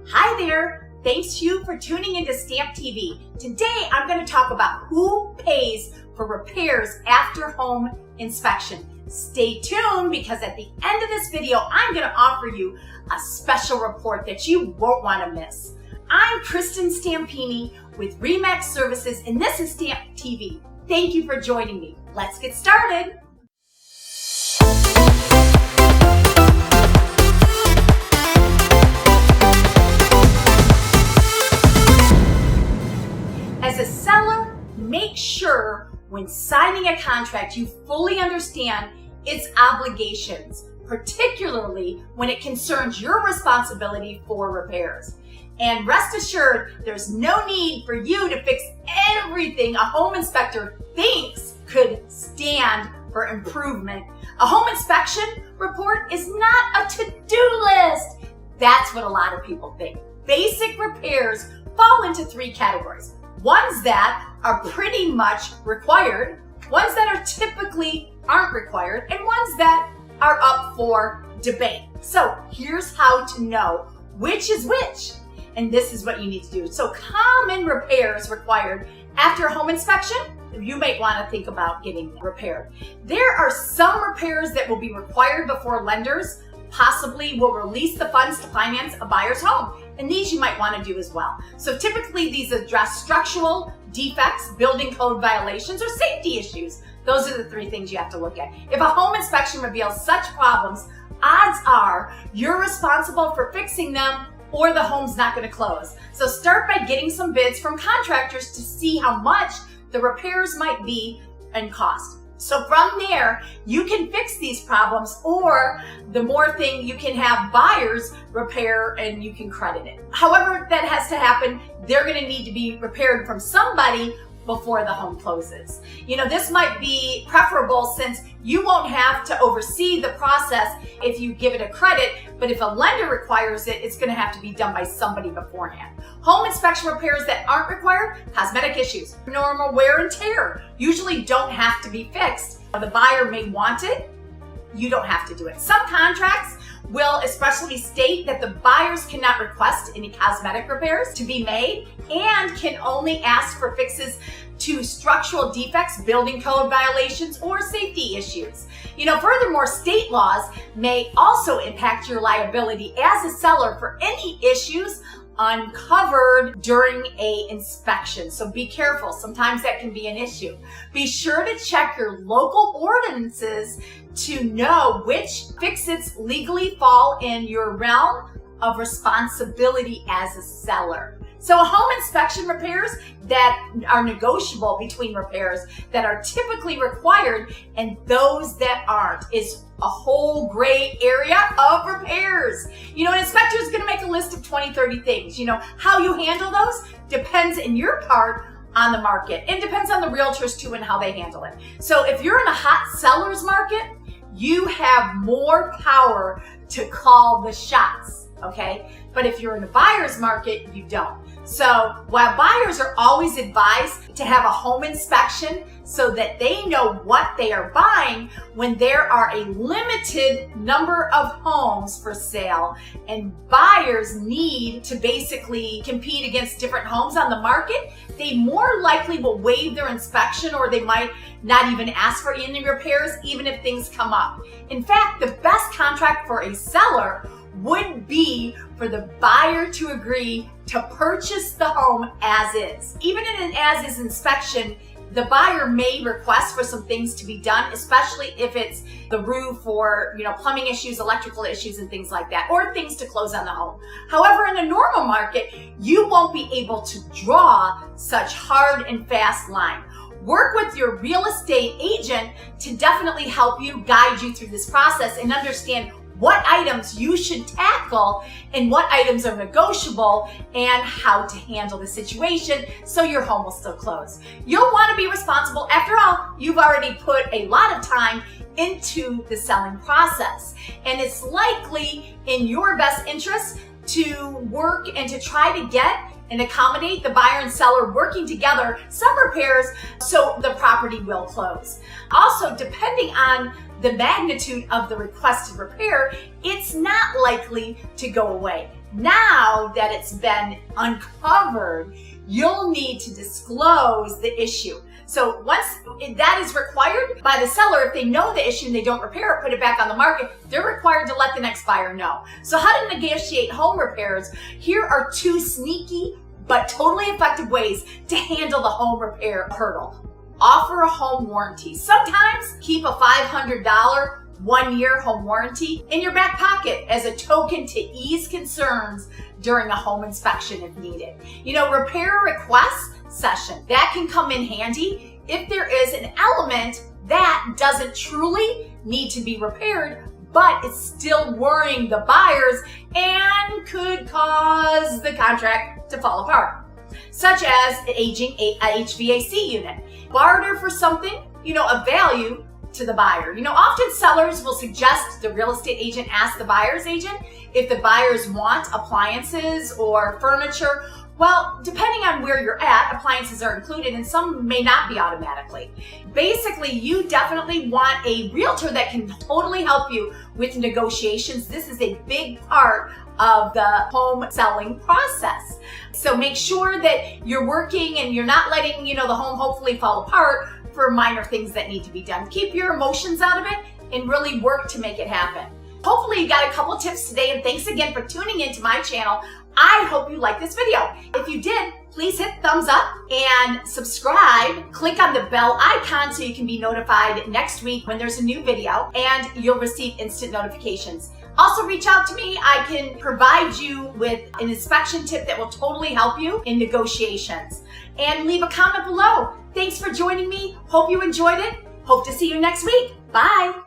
Hi there! Thanks to you for tuning into StampTV. Today I'm going to talk about who pays for repairs after home inspection. Stay tuned because at the end of this video I'm going to offer you a special report that you won't want to miss. I'm Kristen Stampini with RE/MAX Services and this is StampTV. Thank you for joining me. Let's get started. As a seller, make sure when signing a contract you fully understand its obligations, particularly when it concerns your responsibility for repairs. And rest assured, there's no need for you to fix everything a home inspector thinks could stand for improvement. A home inspection report is not a to-do list. That's what a lot of people think. Basic repairs fall into three categories. Ones that are pretty much required, ones that are typically aren't required, and ones that are up for debate. So here's how to know which is which. And this is what you need to do. So common repairs required after a home inspection, you might want to think about getting repaired. There are some repairs that will be required before lenders possibly will release the funds to finance a buyer's home. And these you might want to do as well. So typically these address structural defects, building code violations, or safety issues. Those are the three things you have to look at. If a home inspection reveals such problems, odds are you're responsible for fixing them or the home's not going to close. So start by getting some bids from contractors to see how much the repairs might be and cost. So from there, you can fix these problems, or the more thing you can have buyers repair and you can credit it. However that has to happen, they're going to need to be repaired from somebody before the home closes. You know, this might be preferable since you won't have to oversee the process if you give it a credit, but if a lender requires it, it's going to have to be done by somebody beforehand. Home inspection repairs that aren't required, cosmetic issues, normal wear and tear, usually don't have to be fixed. The buyer may want it, you don't have to do it. Some contracts will especially state that the buyers cannot request any cosmetic repairs to be made and can only ask for fixes to structural defects, building code violations, or safety issues. You know, furthermore, state laws may also impact your liability as a seller for any issues uncovered during an inspection. So be careful. Sometimes that can be an issue. Be sure to check your local ordinances to know which fixes legally fall in your realm of responsibility as a seller. So home inspection repairs that are negotiable between repairs that are typically required and those that aren't is a whole gray area of repairs. You know, an inspector is going to make a list of 20, 30 things. You know, how you handle those depends in your part on the market and depends on the realtors too and how they handle it. So if you're in a hot seller's market, you have more power to call the shots, okay? But if you're in a buyer's market, you don't. So while buyers are always advised to have a home inspection so that they know what they are buying, when there are a limited number of homes for sale and buyers need to basically compete against different homes on the market, they more likely will waive their inspection or they might not even ask for any repairs even if things come up. In fact, the best contract for a seller would be for the buyer to agree to purchase the home as is. Even in an as-is inspection, the buyer may request for some things to be done, especially if it's the roof or, you know, plumbing issues, electrical issues, and things like that, or things to close on the home. However, in a normal market, you won't be able to draw such hard and fast line. Work with your real estate agent to definitely help you, guide you through this process and understand what items you should tackle and what items are negotiable and how to handle the situation so your home will still close. You'll want to be responsible. After all, you've already put a lot of time into the selling process, and it's likely in your best interest to work and to try to get and accommodate the buyer and seller working together some repairs so the property will close. Also, depending on the magnitude of the requested repair, it's not likely to go away. Now that it's been uncovered, you'll need to disclose the issue. So once that is required by the seller, if they know the issue and they don't repair it, put it back on the market, they're required to let the next buyer know. So how to negotiate home repairs? Here are 2 sneaky but totally effective ways to handle the home repair hurdle. Offer a home warranty. Sometimes keep a $500 1-year home warranty in your back pocket as a token to ease concerns during a home inspection if needed. Repair request session, that can come in handy if there is an element that doesn't truly need to be repaired, but it's still worrying the buyers and could cause the contract to fall apart, such as an aging HVAC unit. Barter for something, of value to the buyer. Often sellers will suggest the real estate agent ask the buyer's agent if the buyers want appliances or furniture. Well, depending on where you're at, appliances are included and some may not be automatically. Basically, you definitely want a realtor that can totally help you with negotiations. This is a big part of the home selling process. So make sure that you're working and you're not letting, the home hopefully fall apart for minor things that need to be done. Keep your emotions out of it and really work to make it happen. Hopefully you got a couple tips today, and thanks again for tuning into my channel. I hope you liked this video. If you did, please hit thumbs up and subscribe. Click on the bell icon so you can be notified next week when there's a new video, and you'll receive instant notifications. Also reach out to me. I can provide you with an inspection tip that will totally help you in negotiations. And leave a comment below. Thanks for joining me. Hope you enjoyed it. Hope to see you next week. Bye.